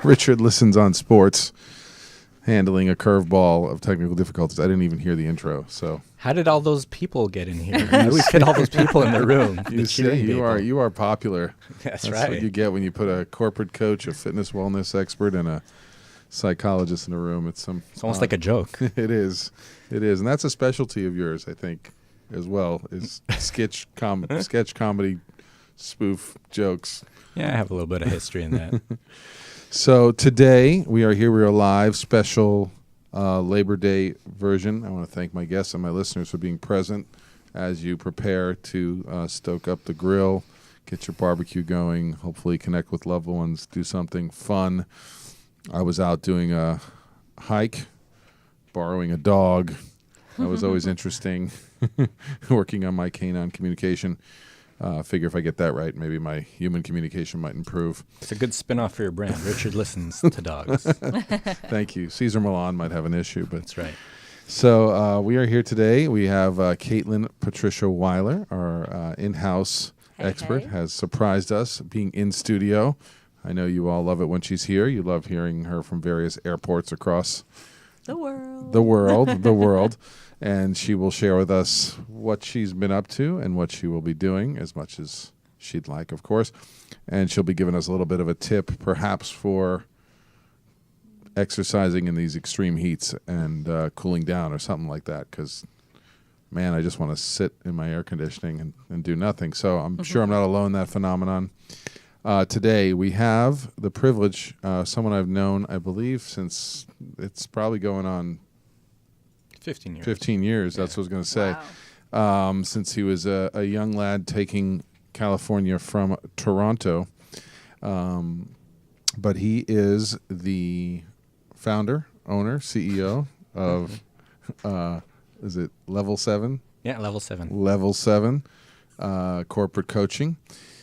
Richard listens on sports, handling a curveball of technical difficulties. I didn't even hear the intro. So how did all those people get in here? How do we fit all those people in the room? you see, you are popular. That's That's right. what you get when you put a corporate coach, a fitness wellness expert, and a psychologist in a room. It's almost like a joke. It is, and that's a specialty of yours, I think, as well. Is sketch comedy, spoof jokes. Yeah, I have a little bit of history in that. So today we are here. We are live, special Labor Day version. I want to thank my guests and my listeners for being present as you prepare to stoke up the grill, get your barbecue going, hopefully connect with loved ones, do something fun. I was out doing a hike, borrowing a dog. That was always interesting, working on my canine communication. Figure if I get that right, maybe my human communication might improve. It's a good spin-off for your brand. Richard listens to dogs. Thank you. Caesar Milan might have an issue, but That's right. So we are here today. We have Caitlin Patricia Weiler, our in-house expert, has surprised us being in studio. I know you all love it when she's here. You love hearing her from various airports across the world. The world. And she will share with us what she's been up to and what she will be doing, as much as she'd like, of course. And she'll be giving us a little bit of a tip, perhaps, for exercising in these extreme heats and cooling down or something like that. Because, man, I just want to sit in my air conditioning and do nothing. So I'm sure I'm not alone in that phenomenon. Today we have the privilege, someone I've known, I believe, since it's probably going on 15 years. 15 years, Yeah. that's what I was going to say. Wow. Since he was a young lad taking California from Toronto. But he is the founder, owner, CEO of, is it Level 7? Yeah, Level 7. Level 7 corporate coaching.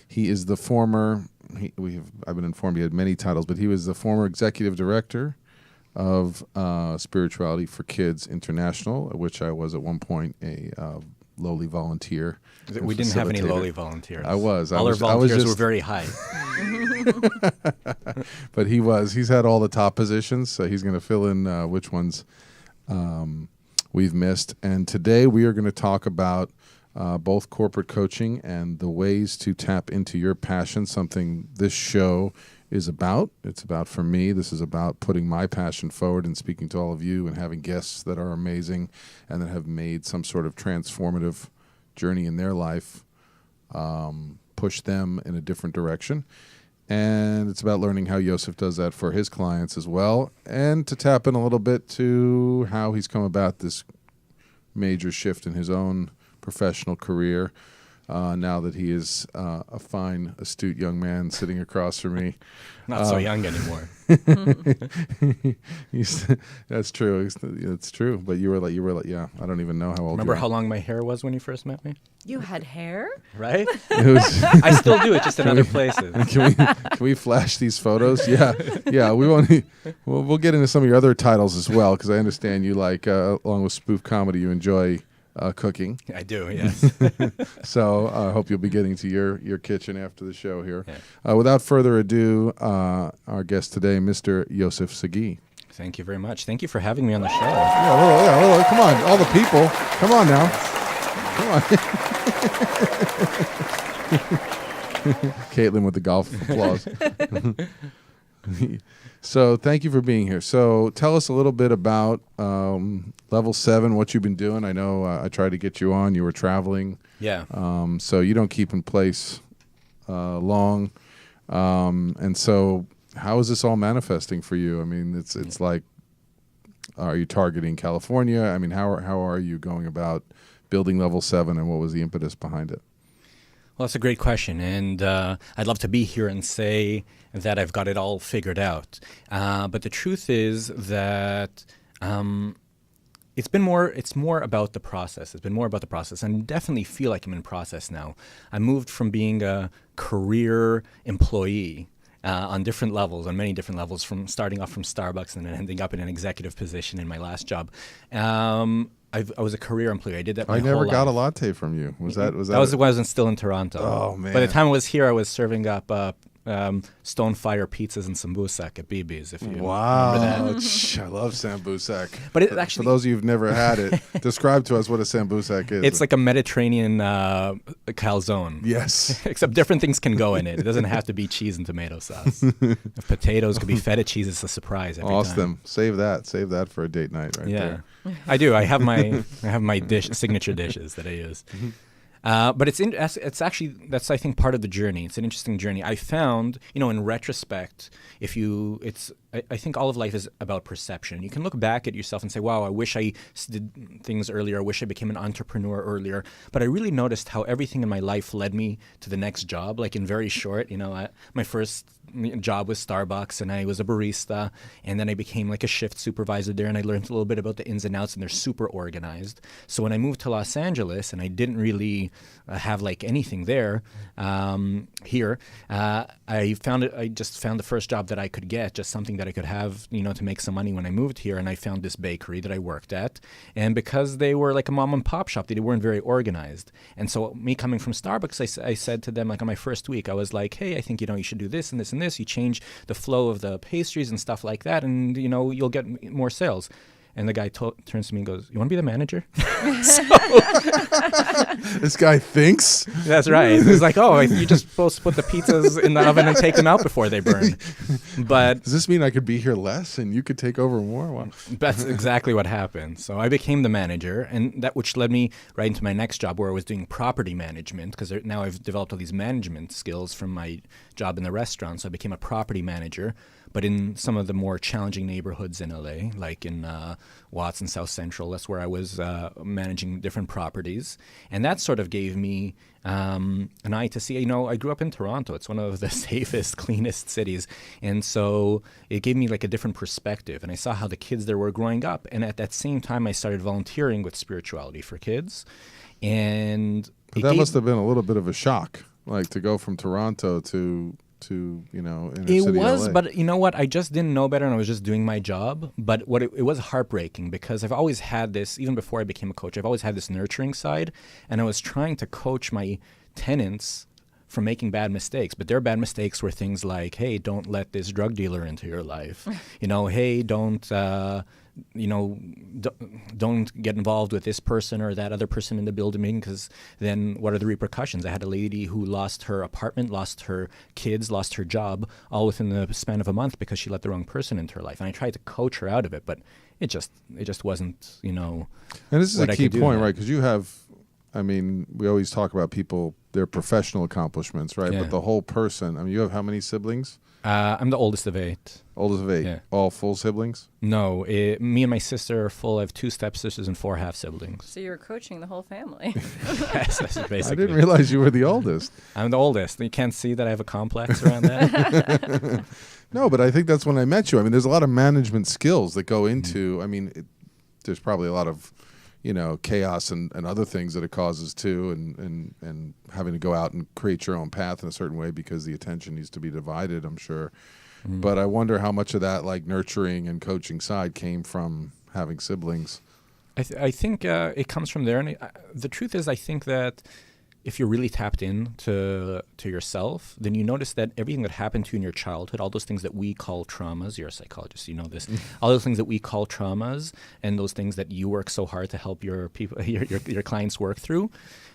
He is the former, I've been informed he had many titles, but he was the former executive director of Spirituality for Kids International, which I was at one point a lowly volunteer. We didn't have any facilitator. lowly volunteers. I was. All our volunteers were very high. But he's had all the top positions, so he's going to fill in which ones we've missed. And today we are going to talk about both corporate coaching and the ways to tap into your passion, something this show is about. It's about, for me, this is about putting my passion forward and speaking to all of you and having guests that are amazing and that have made some sort of transformative journey in their life, push them in a different direction. And it's about learning how Yossef does that for his clients as well, and to tap in a little bit to how he's come about this major shift in his own professional career. Now that he is a fine, astute young man sitting across from me. Not so young anymore. That's true. It's true. But you were like, yeah, I don't even know how old Remember you are. how long my hair was when you first met me? You had hair? Right? It was I still do it, just in other places. Can we flash these photos? Yeah. We won't. We'll get into some of your other titles as well, because I understand you like, along with spoof comedy, you enjoy cooking. I do, yes. So I hope you'll be getting to your kitchen after the show here. Yeah. Without further ado, our guest today, Mr. Yossef Sagi. Thank you very much. Thank you for having me on the show. Yeah, come on, all the people. Come on now. Come on. Caitlin with the golf applause. So thank you for being here. So tell us a little bit about Level 7, what you've been doing. I know I tried to get you on. You were traveling. Yeah. So you don't keep in place long. And so how is this all manifesting for you? I mean, it's like, are you targeting California? I mean, how are you going about building Level 7, and what was the impetus behind it? Well, that's a great question, and I'd love to be here and say that I've got it all figured out. But the truth is that it's more about the process. It's been more about the process, and I definitely feel like I'm in process now. I moved from being a career employee on different levels, on many different levels, from starting off from Starbucks and then ending up in an executive position in my last job. I was a career employee. I did that my whole life. I never got a latte from you. Was that when I was still in Toronto. Oh, man. By the time I was here, I was serving up stone fire pizzas and sambusak at BB's, if you remember Wow. that. I love sambusak. But it For actually, those of you who've never had it, describe to us what a sambusak is. it's like a Mediterranean calzone. Yes. Except different things can go in it. It doesn't have to be cheese and tomato sauce. If potatoes could be feta cheese, it's a surprise every time. Awesome. Save that for a date night right there. I do. I have my signature dishes that I use. But it's actually, that's, I think, part of the journey. It's an interesting journey. I found, in retrospect, I think all of life is about perception. You can look back at yourself and say, wow, I wish I did things earlier. I wish I became an entrepreneur earlier. But I really noticed how everything in my life led me to the next job, like in very short. My first job was Starbucks, and I was a barista, and then I became like a shift supervisor there, and I learned a little bit about the ins and outs, and they're super organized. So when I moved to Los Angeles, and I didn't really have like anything there here, I just found the first job that I could get, just something that I could have, to make some money when I moved here. And I found this bakery that I worked at, and because they were like a mom and pop shop, they weren't very organized. And so me coming from Starbucks, I said to them, like on my first week, I was like, hey, I think you should do this and this and this. You change the flow of the pastries and stuff like that, and you'll get more sales. And the guy turns to me and goes, you want to be the manager? This guy thinks? That's right. He's like, oh, you're just supposed to put the pizzas in the oven and take them out before they burn. But Does this mean I could be here less and you could take over more? Wow. that's exactly what happened. So I became the manager, and which led me right into my next job, where I was doing property management, because now I've developed all these management skills from my job in the restaurant. So I became a property manager, but in some of the more challenging neighborhoods in LA, like in Watts and South Central. That's where I was managing different properties. And that sort of gave me an eye to see, I grew up in Toronto. It's one of the safest, cleanest cities. And so it gave me like a different perspective. And I saw how the kids there were growing up. And at that same time, I started volunteering with spirituality for kids. And But that must have been a little bit of a shock, like to go from Toronto to inner it city was, LA. but you know what? I just didn't know better, and I was just doing my job. But it was heartbreaking, because I've always had this, even before I became a coach, I've always had this nurturing side, and I was trying to coach my tenants from making bad mistakes. But their bad mistakes were things like, hey, don't let this drug dealer into your life. Hey, don't get involved with this person or that other person in the building, because then what are the repercussions? I had a lady who lost her apartment, lost her kids, lost her job, all within the span of a month because she let the wrong person into her life. And I tried to coach her out of it, but it just wasn't, And this is a key point, right? Because you have, we always talk about people, their professional accomplishments, right? Yeah. But the whole person, you have how many siblings? I'm the oldest of 8. Oldest of 8. Yeah. All full siblings? No, me and my sister are full. I have 2 stepsisters and 4 half siblings. So you were coaching the whole family. Yes, that's basically. I didn't realize you were the oldest. I'm the oldest. You can't see that I have a complex around that. No, but I think that's when I met you. There's a lot of management skills that go into, there's probably a lot of, chaos and other things that it causes too, and having to go out and create your own path in a certain way because the attention needs to be divided, I'm sure. Mm-hmm. But I wonder how much of that like nurturing and coaching side came from having siblings. I think it comes from there. And the truth is, I think that if you're really tapped in to yourself, then you notice that everything that happened to you in your childhood, all those things that we call traumas, you're a psychologist, you know this, all those things that we call traumas, and those things that you work so hard to help your people, your clients work through,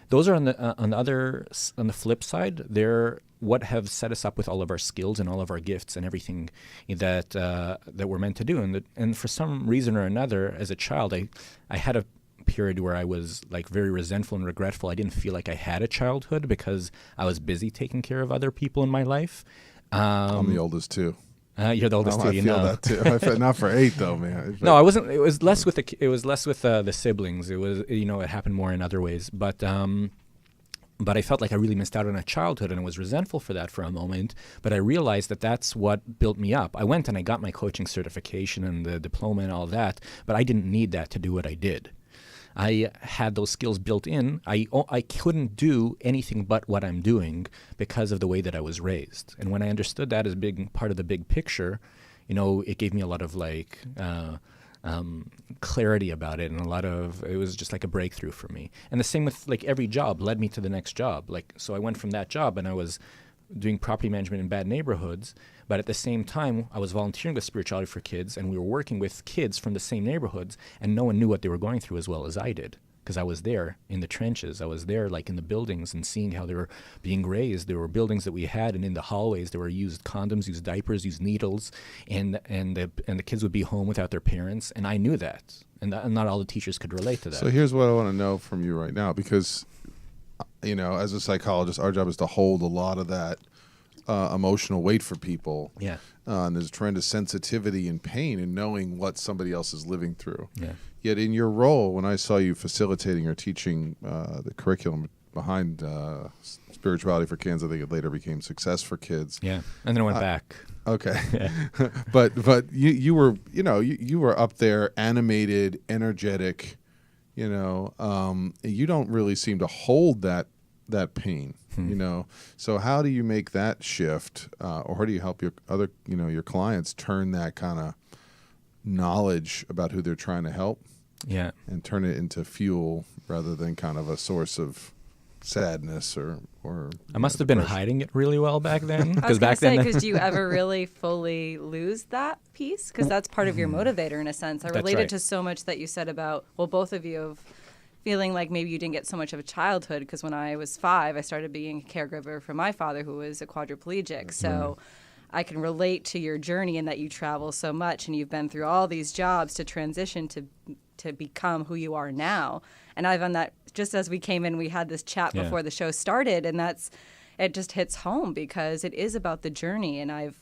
those are on the flip side. They're what have set us up with all of our skills and all of our gifts and everything that we're meant to do. And for some reason or another, as a child, I had a period where I was like very resentful and regretful. I didn't feel like I had a childhood because I was busy taking care of other people in my life. I'm the oldest too. You're the oldest too. I feel that too. Not for 8 though, man. No, I wasn't. It was less with the siblings. It was it happened more in other ways. But I felt like I really missed out on a childhood, and I was resentful for that for a moment. But I realized that that's what built me up. I went and I got my coaching certification and the diploma and all that, but I didn't need that to do what I did. I had those skills built in. I couldn't do anything but what I'm doing because of the way that I was raised. And when I understood that as big part of the big picture, it gave me a lot of clarity about it, and it was just like a breakthrough for me. And the same with like every job led me to the next job. So I went from that job, and I was doing property management in bad neighborhoods, but at the same time, I was volunteering with Spirituality for Kids, and we were working with kids from the same neighborhoods, and no one knew what they were going through as well as I did, because I was there in the trenches. I was there, like, in the buildings and seeing how they were being raised. There were buildings that we had, and in the hallways, there were used condoms, used diapers, used needles, and the kids would be home without their parents, and I knew that, and not all the teachers could relate to that. So here's what I want to know from you right now, because, you know, as a psychologist, our job is to hold a lot of that emotional weight for people. Yeah. And there's a tremendous sensitivity and pain in knowing what somebody else is living through. Yeah. Yet in your role, when I saw you facilitating or teaching the curriculum behind Spirituality for Kids, I think it later became Success for Kids. Yeah, and then I went back. Okay. Yeah. but you were, you know, you were up there, animated, energetic, you know, you don't really seem to hold that pain, you know. So how do you make that shift, or how do you help your other, you know, your clients turn that kind of knowledge about who they're trying to help, and turn it into fuel rather than kind of a source of sadness or I must have been hiding it really well back then. Because back then, because do you ever really fully lose that piece? Because that's part of your motivator in a sense. I related to so much that you said about, well, both of you have feeling like maybe you didn't get so much of a childhood, because when I was 5, I started being a caregiver for my father, who was a quadriplegic. So I can relate to your journey in that you travel so much and you've been through all these jobs to transition to become who you are now. And I've done that just as we came in, we had this chat before the show started, and it just hits home because it is about the journey. And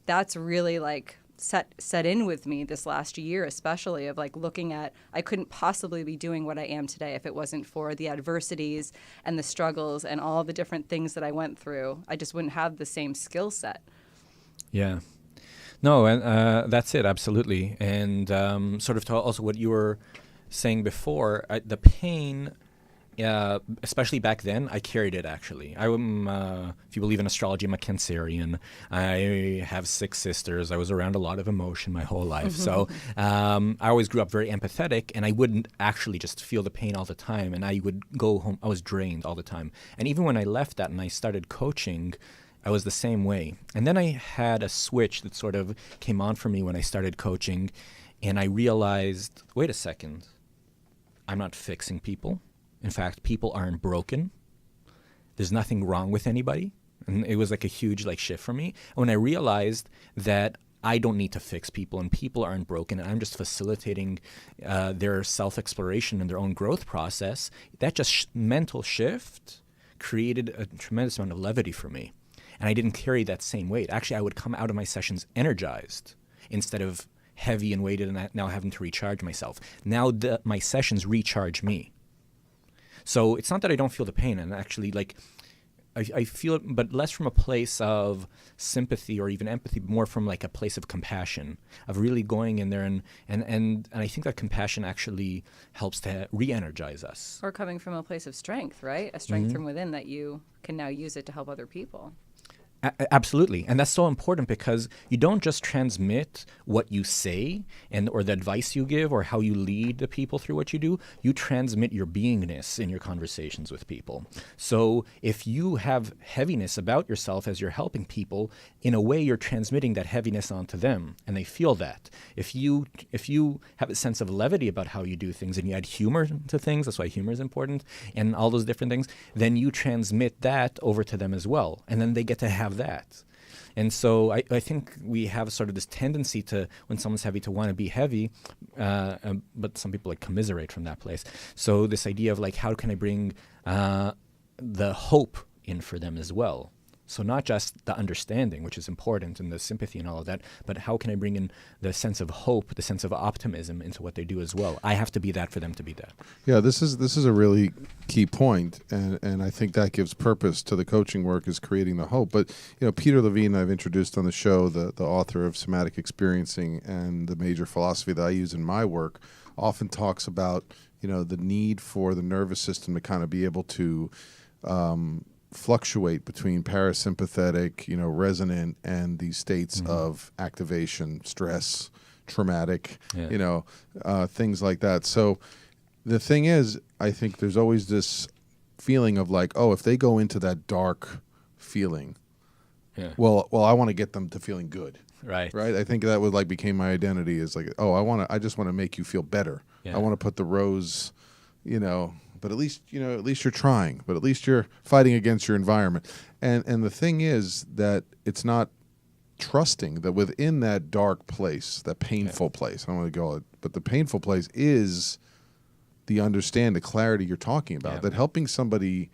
that's really like set in with me this last year, especially, of like looking at, I couldn't possibly be doing what I am today if it wasn't for the adversities and the struggles and all the different things that I went through. I just wouldn't have the same skill set. Yeah. No, and that's it, absolutely. And sort of to also what you were saying before, the pain, especially back then, I carried it, actually. I'm, if you believe in astrology, I'm a Cancerian. I have 6 sisters. I was around a lot of emotion my whole life. So I always grew up very empathetic, and I wouldn't actually just feel the pain all the time. And I would go home, I was drained all the time. And even when I left that and I started coaching, I was the same way. And then I had a switch that sort of came on for me when I started coaching, and I realized, wait a second, I'm not fixing people. In fact, people aren't broken. There's nothing wrong with anybody. And it was like a huge shift for me. And when I realized that I don't need to fix people and people aren't broken and I'm just facilitating their self-exploration and their own growth process, that just mental shift created a tremendous amount of levity for me. And I didn't carry that same weight. Actually, I would come out of my sessions energized instead of heavy and weighted and now having to recharge myself. Now my sessions recharge me. So it's not that I don't feel the pain, and actually, I feel it, but less from a place of sympathy or even empathy, but more from a place of compassion, of really going in there, and I think that compassion actually helps to re-energize us. Or coming from a place of strength, right? A strength from within that you can now use it to help other people. Absolutely. And that's so important because you don't just transmit what you say or the advice you give or how you lead the people through what you do. You transmit your beingness in your conversations with people. So if you have heaviness about yourself as you're helping people, in a way you're transmitting that heaviness onto them and they feel that. If you have a sense of levity about how you do things and you add humor to things, that's why humor is important, and all those different things, then you transmit that over to them as well. And then they get to have that. And so I think we have sort of this tendency to, when someone's heavy, to want to be heavy, but some people commiserate from that place. So this idea of how can I bring the hope in for them as well? So not just the understanding, which is important, and the sympathy and all of that, but how can I bring in the sense of hope, the sense of optimism into what they do as well? I have to be that for them to be that. Yeah, this is a really key point, and I think that gives purpose to the coaching work, is creating the hope. But Peter Levine, I've introduced on the show, the author of Somatic Experiencing and the major philosophy that I use in my work, often talks about the need for the nervous system to kind of be able to fluctuate between parasympathetic, resonant, and these states of activation, stress, traumatic, things like that. So the thing is, I think there's always this feeling of if they go into that dark feeling, Yeah. Well, I want to get them to feeling good. Right. Right. I think that would like became my identity is like, oh, I just want to make you feel better. Yeah. I want to put the rose, but at least you're trying, but at least you're fighting against your environment. And the thing is that it's not trusting that within that dark place, that painful place, I don't want to go, but the painful place is the clarity you're talking about, that helping somebody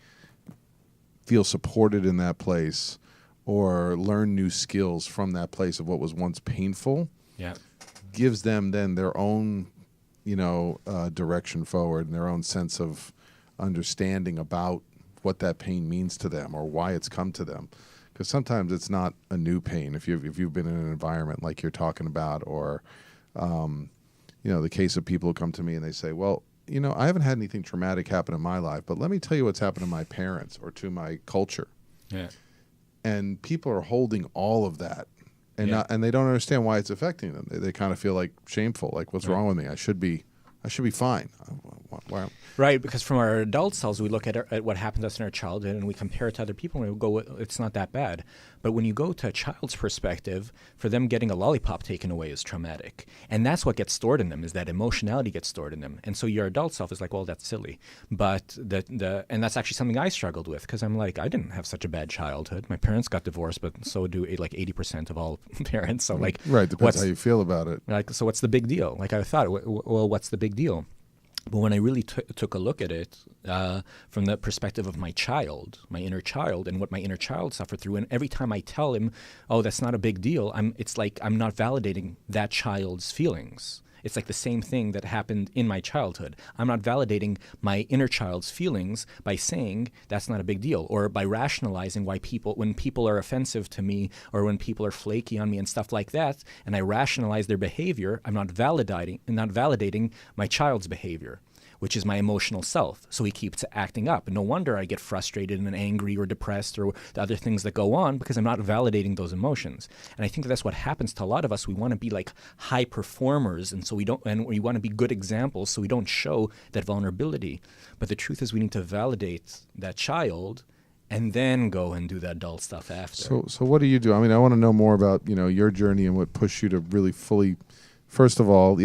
feel supported in that place or learn new skills from that place of what was once painful gives them then their own, direction forward and their own sense of understanding about what that pain means to them or why it's come to them. Because sometimes it's not a new pain if you've been in an environment like you're talking about, or the case of people who come to me and they say, well, I haven't had anything traumatic happen in my life, but let me tell you what's happened to my parents or to my culture. Yeah. And people are holding all of that, and they don't understand why it's affecting them. They kind of feel like shameful, like what's wrong with me? I should be fine. Why? Right, because from our adult selves, we look at what happened to us in our childhood and we compare it to other people and we go, it's not that bad. But when you go to a child's perspective, for them getting a lollipop taken away is traumatic. And that's what gets stored in them, is that emotionality gets stored in them. And so your adult self is like, well, that's silly. But and that's actually something I struggled with, because I'm like, I didn't have such a bad childhood. My parents got divorced, but so do like 80% of all parents. So like, right, depends how you feel about it. Like, so what's the big deal? Like I thought, well, what's the big deal? But when I really took a look at it from the perspective of my child, my inner child, and what my inner child suffered through, and every time I tell him, oh, that's not a big deal, it's like I'm not validating that child's feelings. It's like the same thing that happened in my childhood. I'm not validating my inner child's feelings by saying that's not a big deal, or by rationalizing why when people are offensive to me, or when people are flaky on me and stuff like that, and I rationalize their behavior, I'm not validating my child's behavior, which is my emotional self. So he keeps acting up. And no wonder I get frustrated and angry or depressed or the other things that go on, because I'm not validating those emotions. And I think that's what happens to a lot of us. We want to be like high performers, and so we want to be good examples, so we don't show that vulnerability. But the truth is we need to validate that child and then go and do the adult stuff after. So what do you do? I mean, I want to know more about, your journey and what pushed you to really fully, first of all,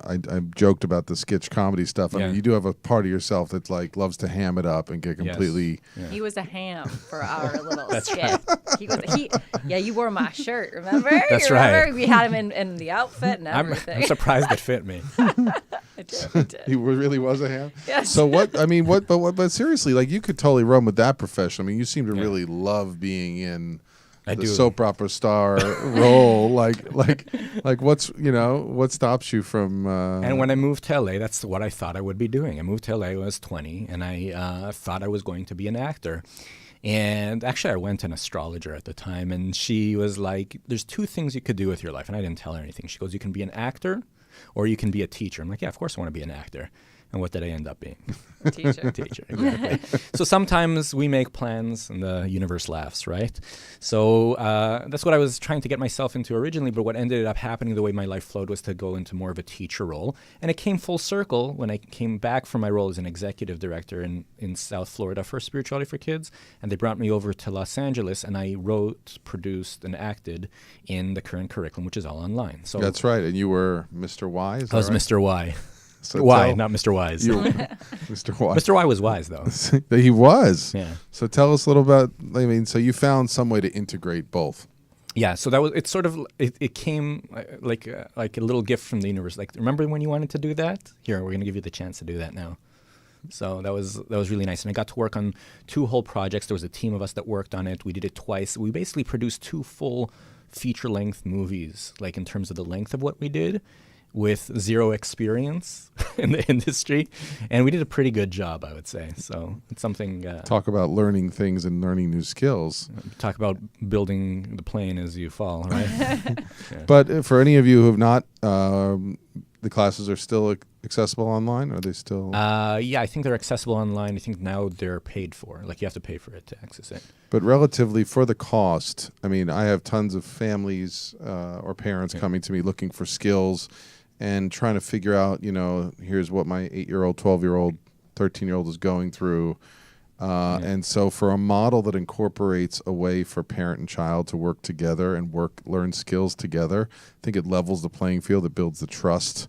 I joked about the sketch comedy stuff. I mean, you do have a part of yourself that like loves to ham it up and get completely. Yes. Yeah. He was a ham for our little skit. You wore my shirt. Remember? That's right. We had him in the outfit and everything. I'm surprised it fit me. It did. He really was a ham. Yes. So what? I mean, but seriously, like you could totally run with that profession. I mean, you seem to really love being in the soap opera star role. Like what's what stops you from? And when I moved to LA, that's what I thought I would be doing. I moved to LA when I was 20, and I thought I was going to be an actor. And actually, I went to an astrologer at the time, and she was like, "There's two things you could do with your life," and I didn't tell her anything. She goes, "You can be an actor, or you can be a teacher." I'm like, "Yeah, of course I want to be an actor." And what did I end up being? Teacher. Teacher, exactly. So sometimes we make plans and the universe laughs, right? So that's what I was trying to get myself into originally, but what ended up happening, the way my life flowed, was to go into more of a teacher role. And it came full circle when I came back from my role as an executive director in South Florida for Spirituality for Kids. And they brought me over to Los Angeles, and I wrote, produced, and acted in the current curriculum, which is all online. So that's right. And you were Mr. Y? I was right? Mr. Y. So Y, not Mr. Wise. Mr. Y. Mr. Y was wise, though. He was. Yeah. So tell us a little about, so you found some way to integrate both. Yeah, so that was, it's sort of, it came like a little gift from the universe. Like, remember when you wanted to do that? Here, we're going to give you the chance to do that now. So that was really nice. And I got to work on 2 whole projects. There was a team of us that worked on it. We did it twice. We basically produced 2 full feature-length movies, like in terms of the length of what we did, with 0 experience in the industry. And we did a pretty good job, I would say. So it's something... Talk about learning things and learning new skills. Talk about building the plane as you fall, right? Yeah. But for any of you who have not, the classes are still accessible online? Are they still... Yeah, I think they're accessible online. I think now they're paid for. Like, you have to pay for it to access it. But relatively, for the cost, I mean, I have tons of families or parents coming to me looking for skills and trying to figure out, here's what my 8-year-old, 12-year-old, 13-year-old is going through. And so for a model that incorporates a way for parent and child to work together and learn skills together, I think it levels the playing field. It builds the trust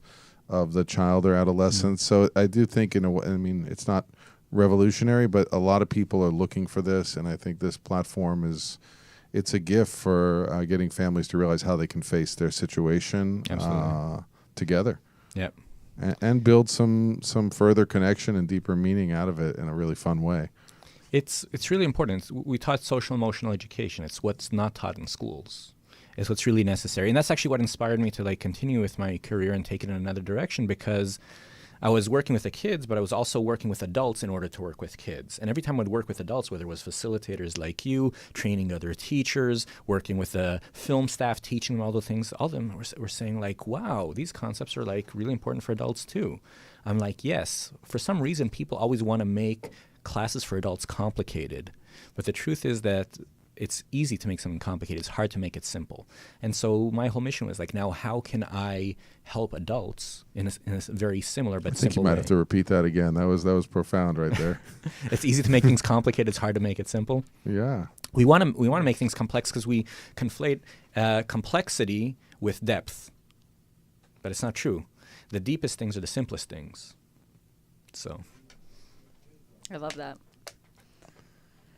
of the child or adolescent. So I do think in a way, I mean, it's not revolutionary, but a lot of people are looking for this. And I think this platform it's a gift for getting families to realize how they can face their situation together. Yep. And build some further connection and deeper meaning out of it in a really fun way. It's really important. We taught social emotional education. It's what's not taught in schools. It's what's really necessary. And that's actually what inspired me to like continue with my career and take it in another direction, because I was working with the kids, but I was also working with adults in order to work with kids. And every time I'd work with adults, whether it was facilitators like you, training other teachers, working with the film staff, teaching them all the things, all of them were saying like, wow, these concepts are like really important for adults too. I'm like, yes, for some reason, people always want to make classes for adults complicated. But the truth is that it's easy to make something complicated. It's hard to make it simple. And so my whole mission was like, now how can I help adults in a very similar but simple way? I think you might have to repeat that again. That was profound right there. It's easy to make things complicated. It's hard to make it simple. Yeah. We want to make things complex because we conflate complexity with depth. But it's not true. The deepest things are the simplest things. So. I love that.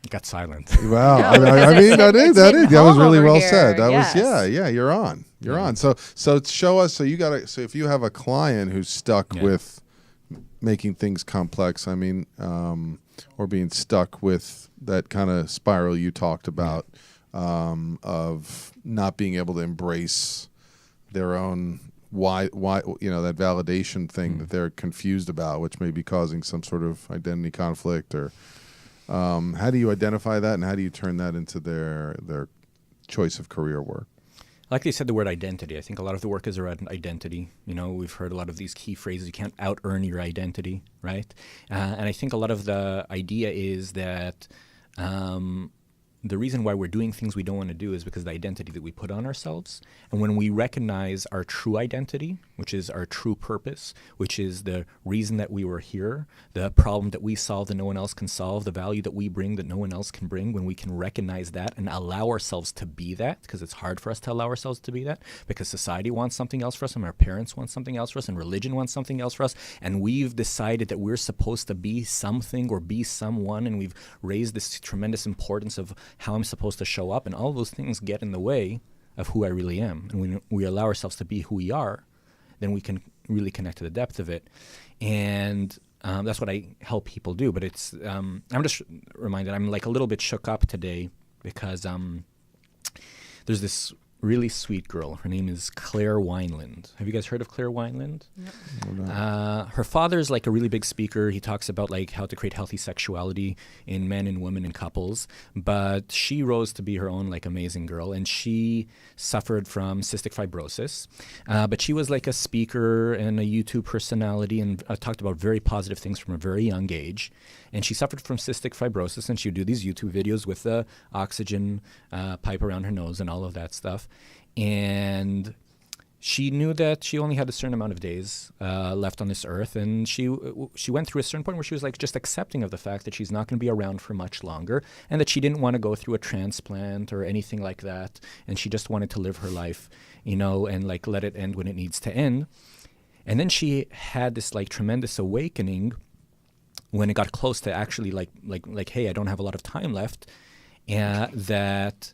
It got silent. Wow. No, I mean, that was really well said. That yes. was, yeah, you're on. You're on. So show us, so if you have a client who's stuck with making things complex, I mean, or being stuck with that kind of spiral you talked about, of not being able to embrace their own why that validation thing that they're confused about, which may be causing some sort of identity conflict, or how do you identify that, and how do you turn that into their choice of career work? Like they said, the word identity. I think a lot of the work is around identity. You know, we've heard a lot of these key phrases. You can't out-earn your identity, right? And I think a lot of the idea is that the reason why we're doing things we don't want to do is because of the identity that we put on ourselves. And when we recognize our true identity, which is our true purpose, which is the reason that we were here, the problem that we solve that no one else can solve, the value that we bring that no one else can bring, when we can recognize that and allow ourselves to be that, because it's hard for us to allow ourselves to be that, because society wants something else for us, and our parents want something else for us, and religion wants something else for us, and we've decided that we're supposed to be something or be someone, and we've raised this tremendous importance of how I'm supposed to show up, and all those things get in the way of who I really am. And when we allow ourselves to be who we are, then we can really connect to the depth of it. And that's what I help people do. But it's I'm just reminded, I'm like a little bit shook up today because there's this really sweet girl. Her name is Claire Wineland. Have you guys heard of Claire Wineland? Yep. Her father's like a really big speaker. He talks about like how to create healthy sexuality in men and women and couples. But she rose to be her own like amazing girl, and she suffered from cystic fibrosis. But she was like a speaker and a YouTube personality, and talked about very positive things from a very young age. And she suffered from cystic fibrosis, and she would do these YouTube videos with the oxygen pipe around her nose and all of that stuff. And she knew that she only had a certain amount of days left on this earth, and she went through a certain point where she was like just accepting of the fact that she's not going to be around for much longer, and that she didn't want to go through a transplant or anything like that, and she just wanted to live her life, you know, and like let it end when it needs to end. And then she had this like tremendous awakening when it got close to actually like hey, I don't have a lot of time left, and that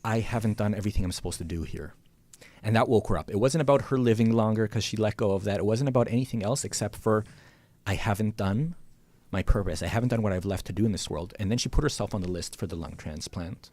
I haven't done everything I'm supposed to do here. And that woke her up. It wasn't about her living longer because she let go of that. It wasn't about anything else except for I haven't done my purpose. I haven't done what I've left to do in this world. And then she put herself on the list for the lung transplant.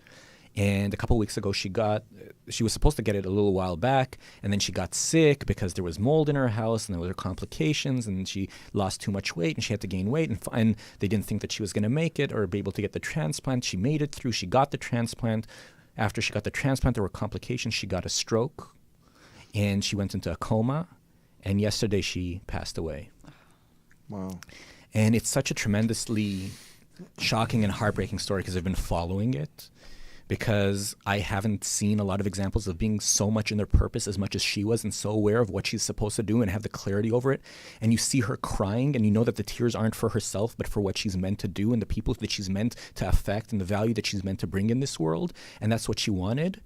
And a couple of weeks ago, she was supposed to get it a little while back, and then she got sick because there was mold in her house, and there were complications, and she lost too much weight, and she had to gain weight, and they didn't think that she was going to make it or be able to get the transplant. She made it through. She got the transplant. After she got the transplant, there were complications. She got a stroke, and she went into a coma, and yesterday she passed away. Wow. And it's such a tremendously shocking and heartbreaking story because I've been following it. because I haven't seen a lot of examples of being so much in their purpose as much as she was, and so aware of what she's supposed to do and have the clarity over it. And you see her crying, and you know that the tears aren't for herself, but for what she's meant to do and the people that she's meant to affect and the value that she's meant to bring in this world. And that's what she wanted.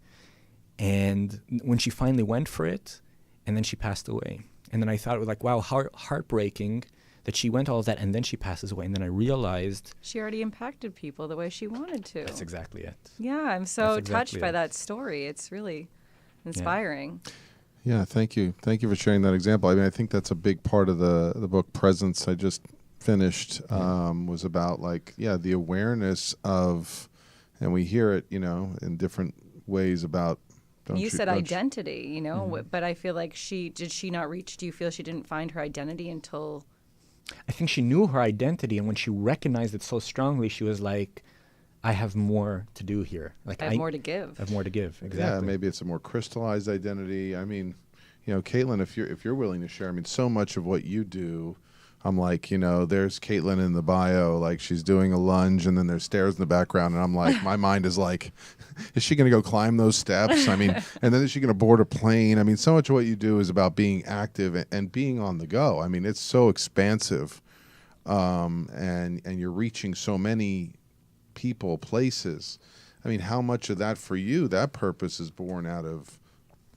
And when she finally went for it, and then she passed away. And then I thought, like, wow, heartbreaking that she went all of that and then she passes away. And then I realized she already impacted people the way she wanted to. That's exactly it. Yeah, I'm so touched by that story. It's really inspiring. Yeah, thank you. Thank you for sharing that example. I mean, I think that's a big part of the book Presence I just finished was about, like, the awareness of, and we hear it, in different ways about. You said identity, but I feel like did she not reach? Do you feel she didn't find her identity until? I think she knew her identity, and when she recognized it so strongly, she was like, I have more to do here. Like, I have more to give. I have more to give, exactly. Yeah, maybe it's a more crystallized identity. I mean, Caitlin, if you're willing to share, I mean, so much of what you do, I'm like, there's Caitlin in the bio, like she's doing a lunge and then there's stairs in the background. And I'm like, my mind is like, is she going to go climb those steps? I mean, and then is she going to board a plane? I mean, so much of what you do is about being active and being on the go. I mean, it's so expansive. And you're reaching so many people, places. I mean, how much of that for you, that purpose is born out of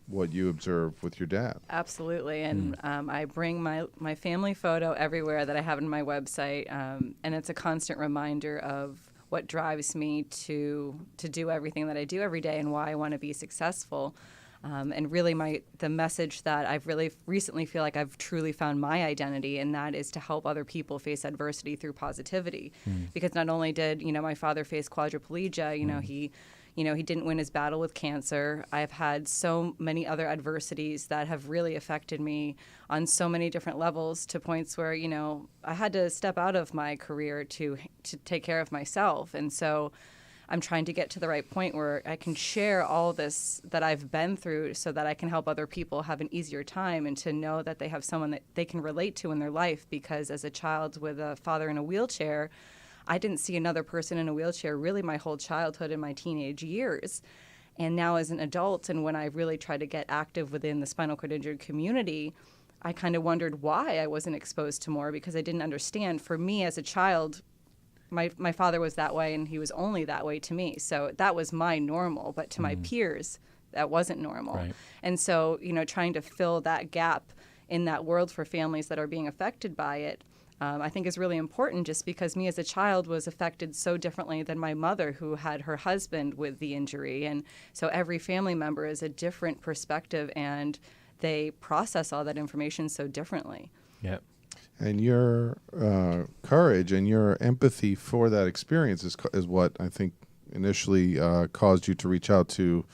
what you observe with your dad? Absolutely. And I bring my family photo everywhere that I have on my website. And it's a constant reminder of what drives me to do everything that I do every day and why I want to be successful. And really the message that I've really recently feel like I've truly found my identity, and that is to help other people face adversity through positivity. Because not only did, my father face quadriplegia, he didn't win his battle with cancer. I've had so many other adversities that have really affected me on so many different levels, to points where, I had to step out of my career to take care of myself. And so I'm trying to get to the right point where I can share all this that I've been through so that I can help other people have an easier time, and to know that they have someone that they can relate to in their life. Because as a child with a father in a wheelchair, I didn't see another person in a wheelchair really my whole childhood and my teenage years. And now as an adult, and when I really tried to get active within the spinal cord injured community, I kind of wondered why I wasn't exposed to more, because I didn't understand. For me as a child, my father was that way, and he was only that way to me. So that was my normal, but to my peers, that wasn't normal. Right. And so, trying to fill that gap in that world for families that are being affected by it, I think is really important, just because me as a child was affected so differently than my mother, who had her husband with the injury. And so every family member is a different perspective, and they process all that information so differently. Yep. And your courage and your empathy for that experience is what I think initially caused you to reach out to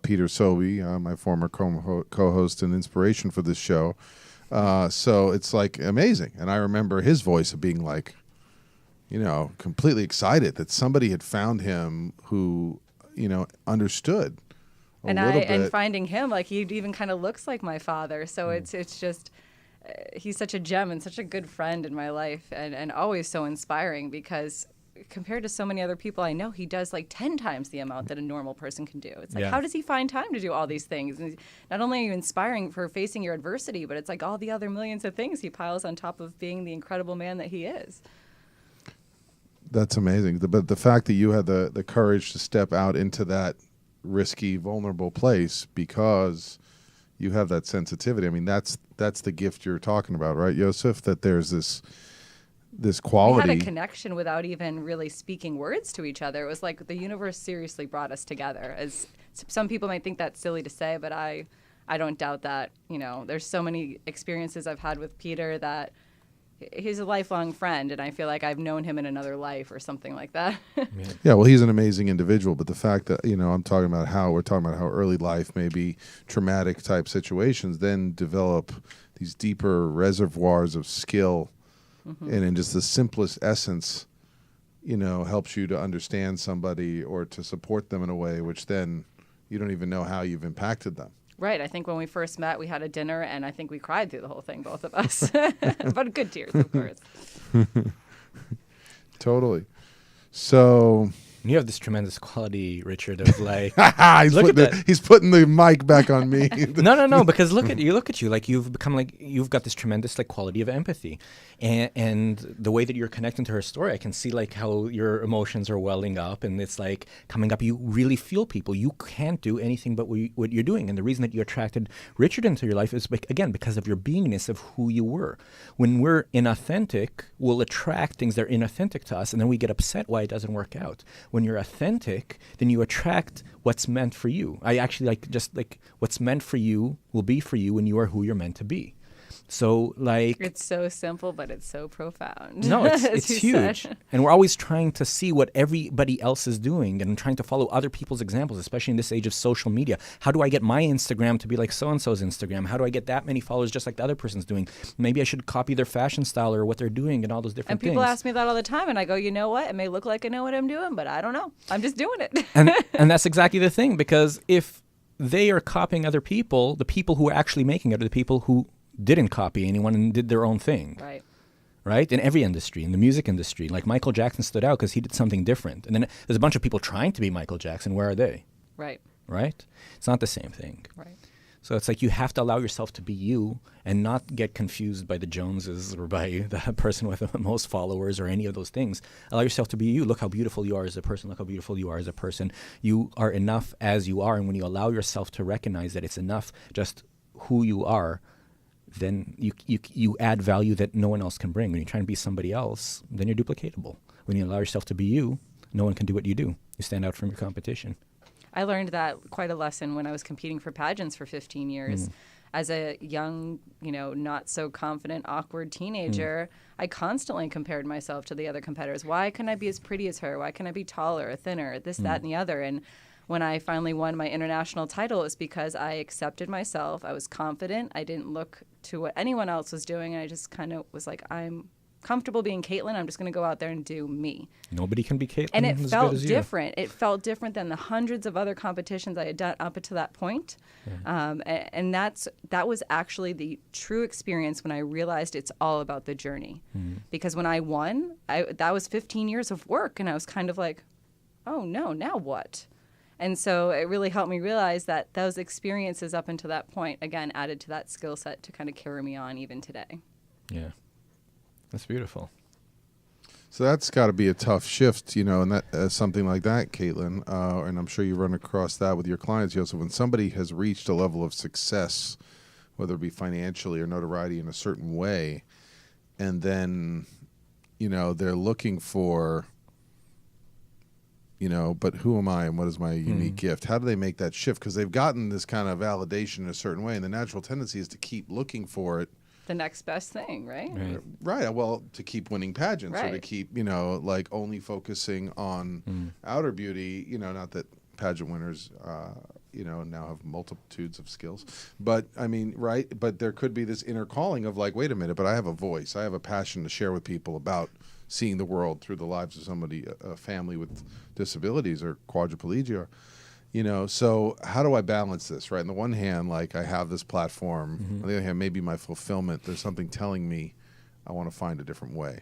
Peter Sobey, my former co-host and inspiration for this show. So it's like amazing. And I remember his voice of being like, completely excited that somebody had found him who, understood a little bit. And finding him, like, he even kind of looks like my father. So it's just, he's such a gem and such a good friend in my life, and always so inspiring, because compared to so many other people I know, he does like 10 times the amount that a normal person can do. It's like, how does he find time to do all these things? And not only are you inspiring for facing your adversity, but it's like all the other millions of things he piles on top of being the incredible man that he is. That's amazing. But the fact that you had the courage to step out into that risky, vulnerable place because you have that sensitivity. I mean, that's the gift you're talking about, right, Yossef? That there's this quality. We had a connection without even really speaking words to each other. It was like the universe seriously brought us together. As some people might think that's silly to say, but I don't doubt that. There's so many experiences I've had with Peter that he's a lifelong friend, and I feel like I've known him in another life or something like that. Yeah, well, he's an amazing individual, but the fact that, we're talking about how early life, maybe traumatic type situations, then develop these deeper reservoirs of skill, and in just the simplest essence, helps you to understand somebody or to support them in a way which then you don't even know how you've impacted them. Right. I think when we first met, we had a dinner, and I think we cried through the whole thing, both of us. But good tears, of course. Totally. So You have this tremendous quality, Richard, of like, he's putting the mic back on me. No, because look at you, like you've become like, you've got this tremendous like quality of empathy, and the way that you're connecting to her story, I can see like how your emotions are welling up, and it's like coming up. You really feel people. You can't do anything but what you're doing, and the reason that you attracted Richard into your life is again because of your beingness of who you were. When we're inauthentic, we'll attract things that are inauthentic to us, and then we get upset why it doesn't work out. When you're authentic, then you attract what's meant for you. I actually just what's meant for you will be for you when you are who you're meant to be. So like it's so simple, but it's so profound. No, it's huge. And we're always trying to see what everybody else is doing and trying to follow other people's examples, especially in this age of social media. How do I get my Instagram to be like so-and-so's Instagram? How do I get that many followers just like the other person's doing? Maybe I should copy their fashion style or what they're doing and all those different things. And people ask me that all the time, and I go, you know what? It may look like I know what I'm doing, but I don't know. I'm just doing it. and that's exactly the thing, because if they are copying other people, the people who are actually making it are the people who didn't copy anyone and did their own thing. Right? In every industry, in the music industry. Like Michael Jackson stood out because he did something different. And then there's a bunch of people trying to be Michael Jackson. Where are they? Right? It's not the same thing. Right. So it's like you have to allow yourself to be you and not get confused by the Joneses or by the person with the most followers or any of those things. Allow yourself to be you. Look how beautiful you are as a person. Look how beautiful you are as a person. You are enough as you are. And when you allow yourself to recognize that it's enough just who you are, then you add value that no one else can bring. When you're trying to be somebody else, then you're duplicatable. When you allow yourself to be you, no one can do what you do. You stand out from your competition. I learned that quite a lesson when I was competing for pageants for 15 years. As a young, not so confident, awkward teenager, I constantly compared myself to the other competitors. Why couldn't I be as pretty as her? Why couldn't I be taller or thinner? This, that, and the other. And when I finally won my international title, it was because I accepted myself. I was confident. I didn't look to what anyone else was doing. And I just kind of was like, I'm comfortable being Caitlin. I'm just going to go out there and do me. Nobody can be Caitlin. And it felt different. It felt different than the hundreds of other competitions I had done up to that point. And that was actually the true experience when I realized it's all about the journey. Because when I won, that was 15 years of work. And I was kind of like, oh, no, now what? And so it really helped me realize that those experiences up until that point, again, added to that skill set to kind of carry me on even today. Yeah. That's beautiful. So that's got to be a tough shift, and that something like that, Caitlin, and I'm sure you run across that with your clients, Yossef. When somebody has reached a level of success, whether it be financially or notoriety in a certain way, and then, they're looking for, but who am I and what is my unique gift? How do they make that shift? Because they've gotten this kind of validation in a certain way, and the natural tendency is to keep looking for it. The next best thing, right? Right. Well, to keep winning pageants or to keep, only focusing on outer beauty, not that pageant winners, now have multitudes of skills. But, but there could be this inner calling of like, wait a minute, but I have a voice. I have a passion to share with people about seeing the world through the lives of somebody, a family with disabilities or quadriplegia. So how do I balance this, right? On the one hand, like I have this platform. On the other hand, maybe my fulfillment, there's something telling me I want to find a different way.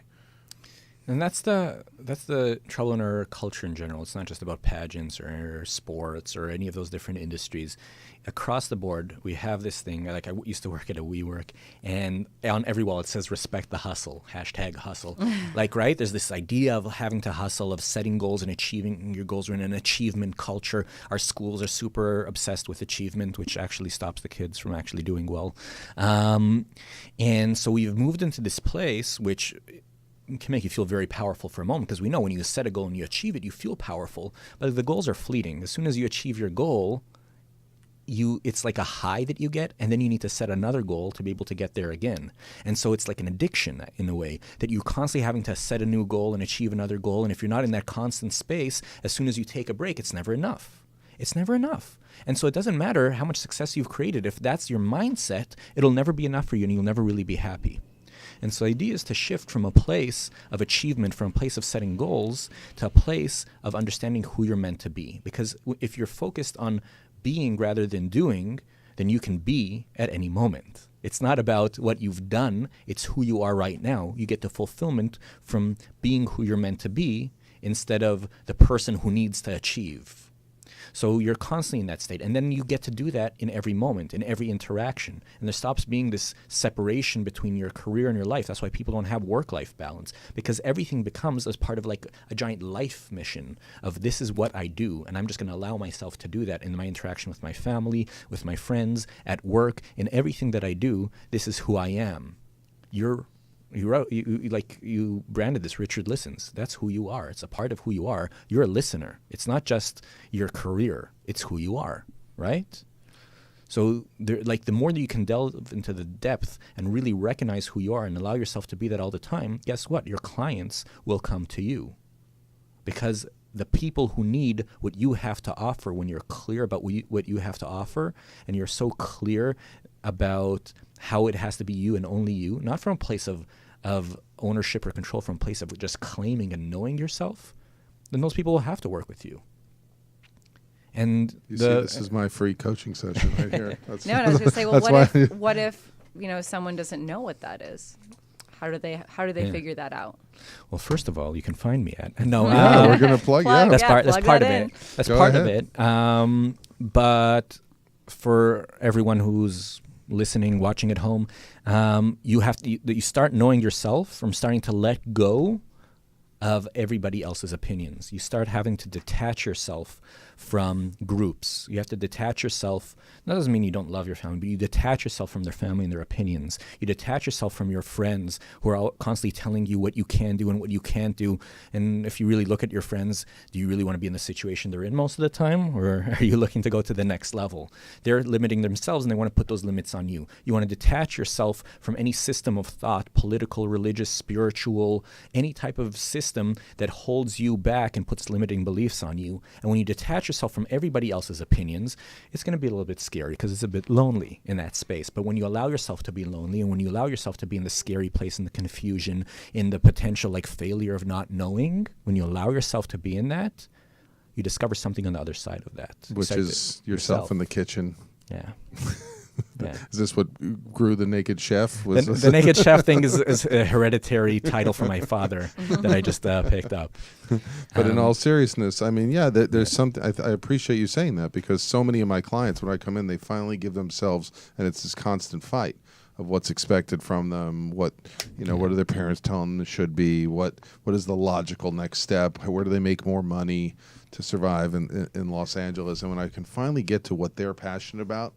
And that's the trouble in our culture in general. It's not just about pageants or sports or any of those different industries. Across the board, we have this thing, like I used to work at a WeWork, and on every wall it says respect the hustle, #hustle. Right? There's this idea of having to hustle, of setting goals and achieving your goals. We're in an achievement culture. Our schools are super obsessed with achievement, which actually stops the kids from actually doing well. And so we've moved into this place which can make you feel very powerful for a moment, because we know when you set a goal and you achieve it, you feel powerful, but the goals are fleeting. As soon as you achieve your goal, it's like a high that you get, and then you need to set another goal to be able to get there again. And so it's like an addiction in a way, that you're constantly having to set a new goal and achieve another goal, and if you're not in that constant space, as soon as you take a break, it's never enough. It's never enough. And so it doesn't matter how much success you've created. If that's your mindset, it'll never be enough for you, and you'll never really be happy. And so the idea is to shift from a place of achievement, from a place of setting goals, to a place of understanding who you're meant to be. Because if you're focused on being rather than doing, then you can be at any moment. It's not about what you've done, it's who you are right now. You get the fulfillment from being who you're meant to be, instead of the person who needs to achieve. So you're constantly in that state. And then you get to do that in every moment, in every interaction. And there stops being this separation between your career and your life. That's why people don't have work-life balance, because everything becomes as part of like a giant life mission of this is what I do. And I'm just going to allow myself to do that in my interaction with my family, with my friends, at work, in everything that I do. This is who I am. You branded this, Richard listens. That's who you are. It's a part of who you are. You're a listener. It's not just your career. It's who you are, right? So the more that you can delve into the depth and really recognize who you are and allow yourself to be that all the time, guess what? Your clients will come to you, because the people who need what you have to offer, when you're clear about what you have to offer, and you're so clear about how it has to be you and only you, not from a place of ownership or control, from a place of just claiming and knowing yourself, then those people will have to work with you. And see, this is my free coaching session right here. No, I was going to say, well, what if someone doesn't know what that is? How do they figure that out? Well, first of all, you can find me at we're going to plug. Yeah, that's part of it. That's part of it. But for everyone who's listening, watching at home, you start knowing yourself from starting to let go of everybody else's opinions. You start having to detach yourself from groups. You have to detach yourself. That doesn't mean you don't love your family, but you detach yourself from their family and their opinions. You detach yourself from your friends who are constantly telling you what you can do and what you can't do. And if you really look at your friends, do you really want to be in the situation they're in most of the time? Or are you looking to go to the next level? They're limiting themselves and they want to put those limits on you. You want to detach yourself from any system of thought, political, religious, spiritual, any type of system that holds you back and puts limiting beliefs on you. And when you detach yourself from everybody else's opinions, it's going to be a little bit scary because it's a bit lonely in that space. But when you allow yourself to be lonely, and when you allow yourself to be in the scary place, in the confusion, in the potential like failure of not knowing, when you allow yourself to be in that, you discover something on the other side of that. Which is yourself in the kitchen. Yeah. Yeah. Is this what grew the Naked Chef? The Naked Chef thing is a hereditary title from my father that I just picked up. But in all seriousness, I mean, yeah, there's something. I appreciate you saying that, because so many of my clients, when I come in, they finally give themselves, and it's this constant fight of what's expected from them, what are their parents telling them it should be, what is the logical next step, where do they make more money to survive in Los Angeles. And when I can finally get to what they're passionate about,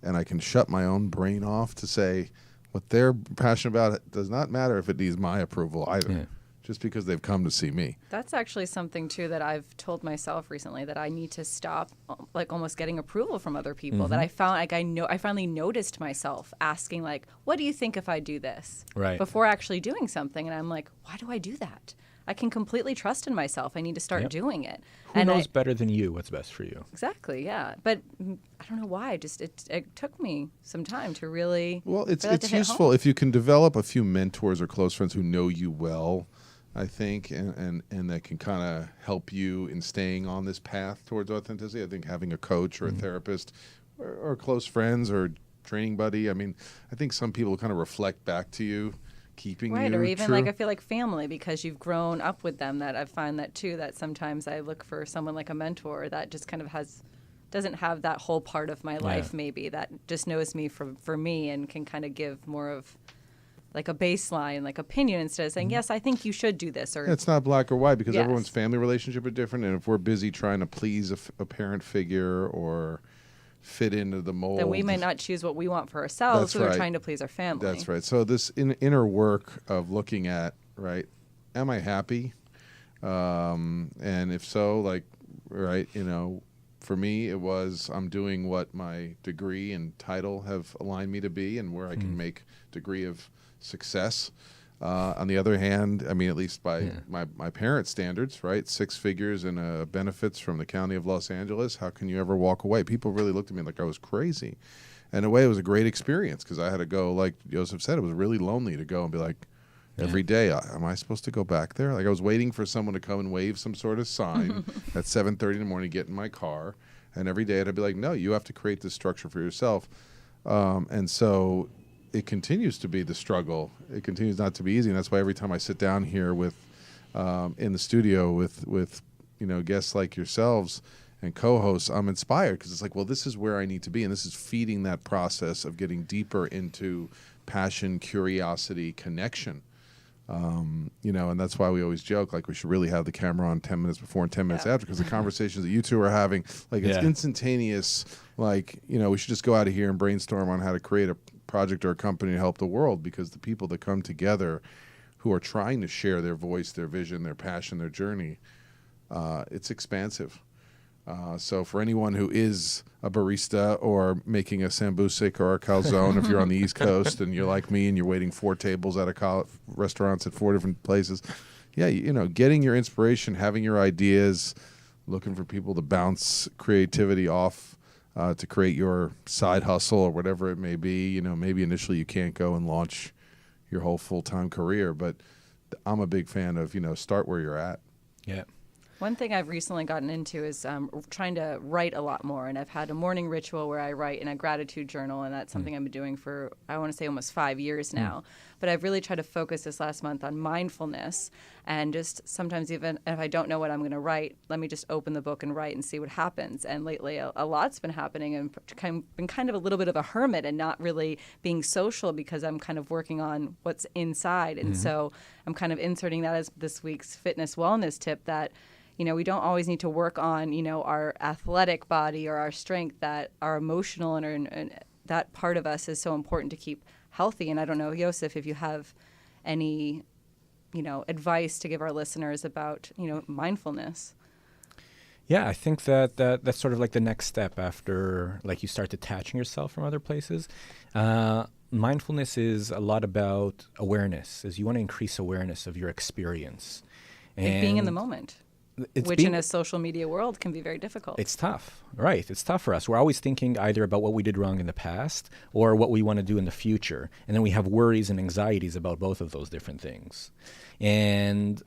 and I can shut my own brain off to say what they're passionate about, it does not matter if it needs my approval either, just because they've come to see me. That's actually something, too, that I've told myself recently, that I need to stop like almost getting approval from other people. Mm-hmm. That I found I finally noticed myself asking, like, what do you think if I do this? Right. Before actually doing something. And I'm like, why do I do that? I can completely trust in myself. I need to start doing it. Who knows better than you what's best for you? Exactly, yeah. But I don't know why. Just it took me some time to really. Well, it's useful if you can develop a few mentors or close friends who know you well, I think, and that can kind of help you in staying on this path towards authenticity. I think having a coach or a therapist or close friends or training buddy. I mean, I think some people kind of reflect back to you, keeping right, you or even true. Like I feel like family, because you've grown up with them. That I find that too. That sometimes I look for someone like a mentor that just kind of doesn't have that whole part of my life, maybe, that just knows me for me and can kind of give more of like a baseline, like opinion, instead of saying, yes, I think you should do this. Or it's not black or white, because everyone's family relationship is different, and if we're busy trying to please a parent figure or fit into the mold, then we might not choose what we want for ourselves. So we're trying to please our family. That's right. So this inner work of looking at, right, am I happy? And if so, like, right, for me, it was I'm doing what my degree and title have aligned me to be, and where I can make degree of success. On the other hand, I mean, at least by my parents' standards, right, 6 figures in benefits from the county of Los Angeles, how can you ever walk away? People really looked at me like I was crazy. And in a way, it was a great experience, because I had to go, like Yossef said, it was really lonely to go and be like, every day, am I supposed to go back there? Like, I was waiting for someone to come and wave some sort of sign at 7:30 in the morning, get in my car, and every day I'd be like, no, you have to create this structure for yourself. And so it continues to be the struggle. It continues not to be easy, and that's why every time I sit down here with in the studio with guests like yourselves and co-hosts, I'm inspired because it's like, well, this is where I need to be, and this is feeding that process of getting deeper into passion, curiosity, connection. And that's why we always joke, like, we should really have the camera on 10 minutes before and 10 minutes after, because the conversations that you two are having, like, it's instantaneous. Like, we should just go out of here and brainstorm on how to create a project or a company to help the world, because the people that come together who are trying to share their voice, their vision, their passion, their journey, it's expansive. So for anyone who is a barista or making a sambusic or a calzone, if you're on the East Coast and you're like me and you're waiting 4 tables at restaurants at 4 different places, getting your inspiration, having your ideas, looking for people to bounce creativity off to create your side hustle or whatever it may be. Maybe initially you can't go and launch your whole full-time career, but I'm a big fan of, start where you're at. Yeah. One thing I've recently gotten into is trying to write a lot more, and I've had a morning ritual where I write in a gratitude journal, and that's something I've been doing for, I want to say, almost 5 years now. But I've really tried to focus this last month on mindfulness, and just sometimes even if I don't know what I'm going to write, let me just open the book and write and see what happens. And lately a lot's been happening, and been kind of a little bit of a hermit and not really being social because I'm kind of working on what's inside. And so I'm kind of inserting that as this week's fitness wellness tip, that we don't always need to work on, our athletic body or our strength, that our emotional and that part of us is so important to keep healthy. And I don't know, Yossef, if you have any, advice to give our listeners about, mindfulness. Yeah, I think that's sort of like the next step after, like, you start detaching yourself from other places. Mindfulness is a lot about awareness, is you want to increase awareness of your experience. And being in the moment. Which in a social media world can be very difficult. It's tough, right? It's tough for us. We're always thinking either about what we did wrong in the past or what we want to do in the future. And then we have worries and anxieties about both of those different things. And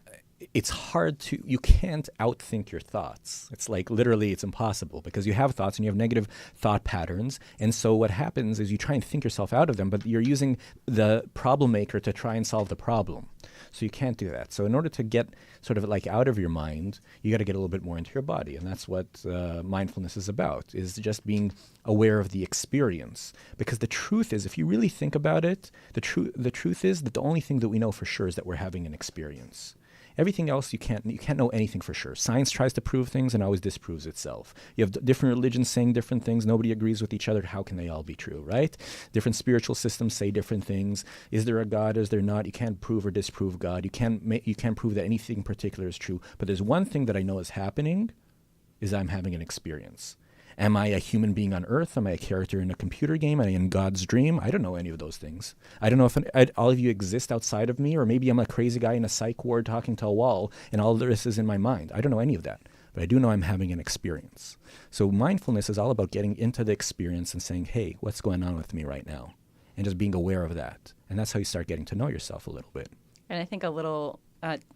it's hard you can't outthink your thoughts. It's like literally it's impossible, because you have thoughts and you have negative thought patterns. And so what happens is you try and think yourself out of them, but you're using the problem maker to try and solve the problem. So you can't do that. So in order to get sort of like out of your mind, you got to get a little bit more into your body. And that's what mindfulness is about, is just being aware of the experience. Because the truth is, if you really think about it, the truth is that the only thing that we know for sure is that we're having an experience. Everything else, you can't know anything for sure. Science tries to prove things and always disproves itself. You have different religions saying different things. Nobody agrees with each other. How can they all be true, right? Different spiritual systems say different things. Is there a God? Is there not? You can't prove or disprove God. You can't prove that anything particular is true. But there's one thing that I know is happening, is I'm having an experience. Am I a human being on Earth? Am I a character in a computer game? Am I in God's dream? I don't know any of those things. I don't know if all of you exist outside of me, or maybe I'm a crazy guy in a psych ward talking to a wall, and all this is in my mind. I don't know any of that, but I do know I'm having an experience. So mindfulness is all about getting into the experience and saying, hey, what's going on with me right now? And just being aware of that. And that's how you start getting to know yourself a little bit. And I think a little,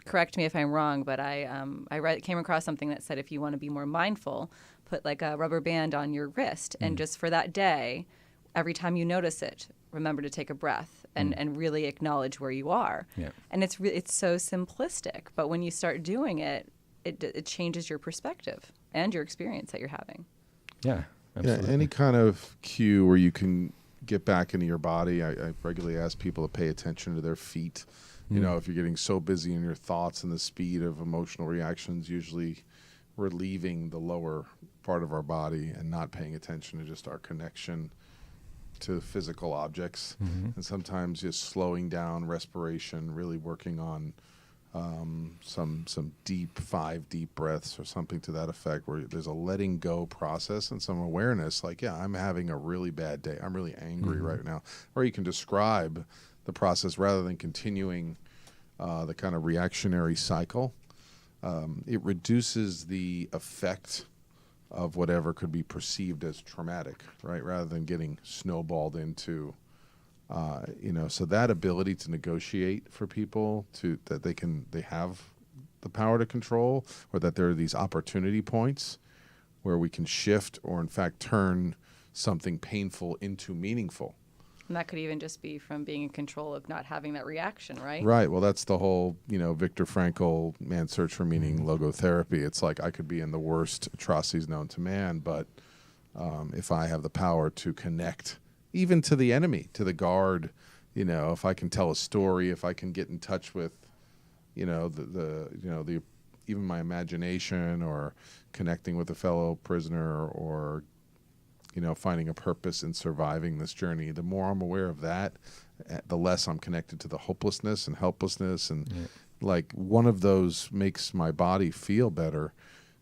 correct me if I'm wrong, but I came across something that said if you want to be more mindful, put like a rubber band on your wrist, and just for that day, every time you notice it, remember to take a breath and really acknowledge where you are. Yeah. And it's so simplistic, but when you start doing it, it changes your perspective and your experience that you're having. Yeah, absolutely. Yeah, any kind of cue where you can get back into your body. I regularly ask people to pay attention to their feet. You know, if you're getting so busy in your thoughts and the speed of emotional reactions, usually we're leaving the lower part of our body and not paying attention to just our connection to physical objects. And sometimes just slowing down respiration, really working on some deep 5 deep breaths or something to that effect, where there's a letting go process and some awareness, like, yeah, I'm having a really bad day. I'm really angry right now. Or you can describe the process rather than continuing the kind of reactionary cycle. It reduces the effect of whatever could be perceived as traumatic, right? Rather than getting snowballed into, so that ability to negotiate for people, that they have the power to control, or that there are these opportunity points where we can shift or in fact turn something painful into meaningful. And that could even just be from being in control of not having that reaction, right? Right. Well, that's the whole, Viktor Frankl, Man's Search for Meaning, logotherapy. It's like I could be in the worst atrocities known to man, but if I have the power to connect even to the enemy, to the guard, if I can tell a story, if I can get in touch with, the even my imagination, or connecting with a fellow prisoner, or finding a purpose in surviving this journey, the more I'm aware of that, the less I'm connected to the hopelessness and helplessness. And like one of those makes my body feel better.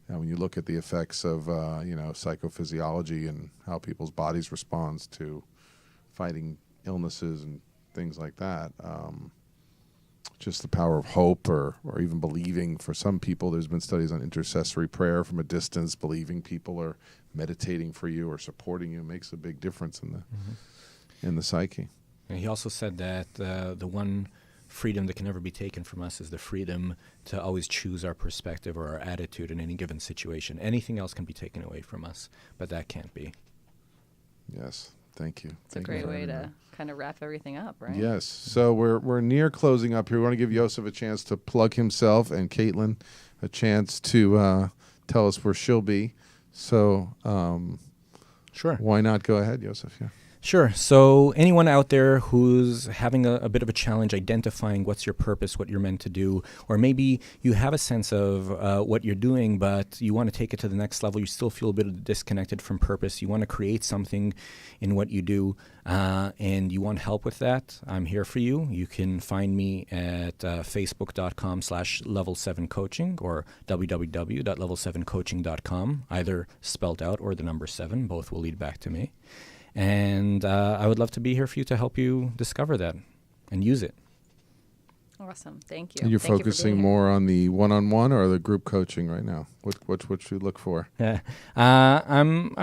When you look at the effects of, psychophysiology and how people's bodies respond to fighting illnesses and things like that, just the power of hope, or even believing. For some people, there's been studies on intercessory prayer from a distance, believing people are meditating for you or supporting you makes a big difference in the psyche. And he also said that the one freedom that can never be taken from us is the freedom to always choose our perspective or our attitude in any given situation. Anything else can be taken away from us, but that can't be. Yes, thank you. It's a great way to kind of wrap everything up, right? Yes. So we're near closing up here. We want to give Yossef a chance to plug himself, and Caitlin a chance to tell us where she'll be. So Sure. Why not go ahead, Yossef? Yeah. Sure. So anyone out there who's having a bit of a challenge identifying what's your purpose, what you're meant to do, or maybe you have a sense of what you're doing, but you want to take it to the next level, you still feel a bit disconnected from purpose, you want to create something in what you do, and you want help with that, I'm here for you. You can find me at facebook.com/level7coaching or www.level7coaching.com, either spelled out or the number 7. Both will lead back to me. And I would love to be here for you to help you discover that and use it. Awesome. Thank you. And you're Thank focusing you more on the one-on-one or the group coaching right now? What should you look for? Yeah. I'm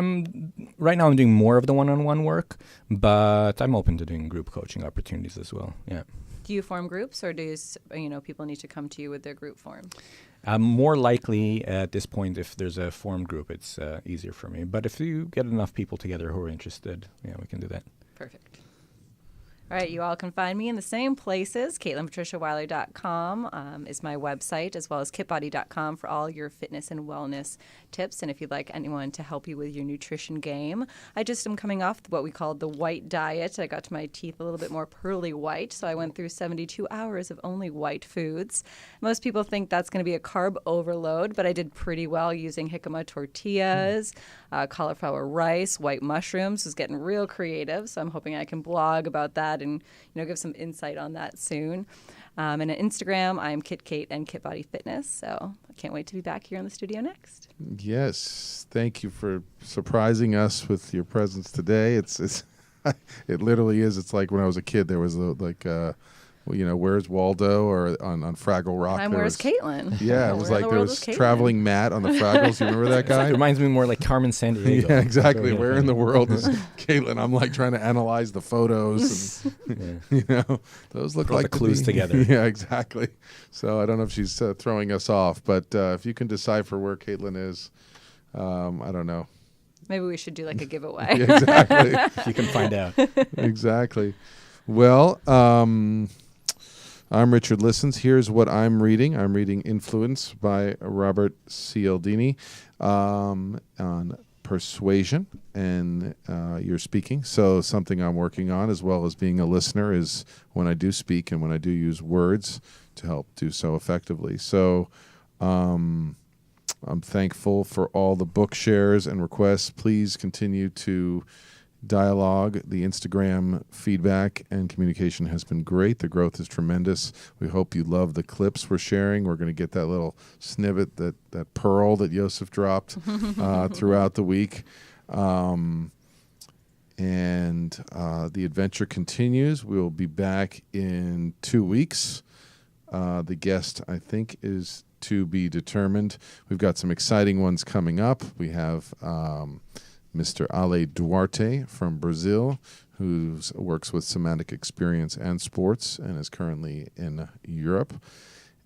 right now I'm doing more of the one-on-one work, but I'm open to doing group coaching opportunities as well. Yeah. Do you form groups, or do people need to come to you with their group formed? More likely at this point, if there's a formed group, it's easier for me. But if you get enough people together who are interested, we can do that. Perfect. All right, you all can find me in the same places. CaitlinPatriciaWeiler.com is my website, as well as kitbody.com for all your fitness and wellness tips. And if you'd like anyone to help you with your nutrition game, I just am coming off what we call the white diet. I got to my teeth a little bit more pearly white, so I went through 72 hours of only white foods. Most people think that's going to be a carb overload, but I did pretty well using jicama tortillas, cauliflower rice, white mushrooms. Was getting real creative, so I'm hoping I can blog about that and give some insight on that soon. And on Instagram, I'm KitKate and KitBody Fitness. So I can't wait to be back here in the studio next. Yes, thank you for surprising us with your presence today. It's it literally is. It's like when I was a kid, there was Where's Waldo, or on Fraggle Rock. Where's Caitlin? Yeah, it was like there was traveling Matt on the Fraggles. You remember that guy? It reminds me more like Carmen Sandiego. Yeah, exactly. Where in the world is Caitlin? I'm like trying to analyze the photos. And, those look like the clues together. Yeah, exactly. So I don't know if she's throwing us off, but if you can decipher where Caitlin is, I don't know. Maybe we should do like a giveaway. Yeah, exactly. You can find out. Exactly. Well, I'm Richard Listens. Here's what I'm reading. I'm reading Influence by Robert Cialdini on persuasion and your speaking. So something I'm working on, as well as being a listener, is when I do speak and when I do use words to help do so effectively. So I'm thankful for all the book shares and requests. Please continue to dialogue. The Instagram feedback and communication has been great. The growth is tremendous. We hope you love the clips we're sharing. We're going to get that little snippet, that pearl that Yossef dropped throughout the week. And the adventure continues. We will be back in 2 weeks. The guest, I think, is to be determined. We've got some exciting ones coming up. We have Mr. Ale Duarte from Brazil, who works with somatic experience and sports and is currently in Europe,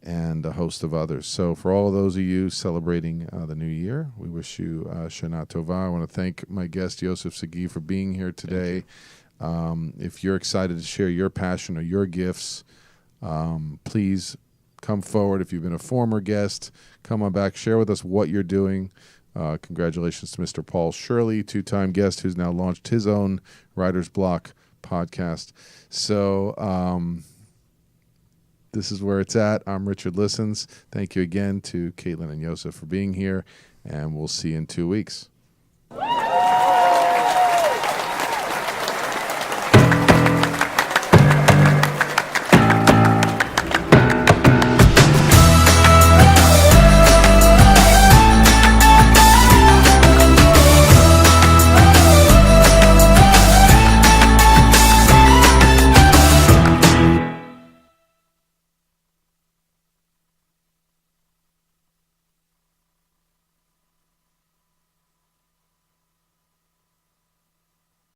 and a host of others. So for all of those of you celebrating the new year, we wish you Shana Tova. I want to thank my guest, Yossef Sagi, for being here today. If you're excited to share your passion or your gifts, please come forward. If you've been a former guest, come on back, share with us what you're doing. Congratulations to Mr. Paul Shirley, two-time guest who's now launched his own Writer's Block podcast. So this is where it's at. I'm Richard Listens. Thank you again to Caitlin and Yossef for being here, and we'll see you in 2 weeks.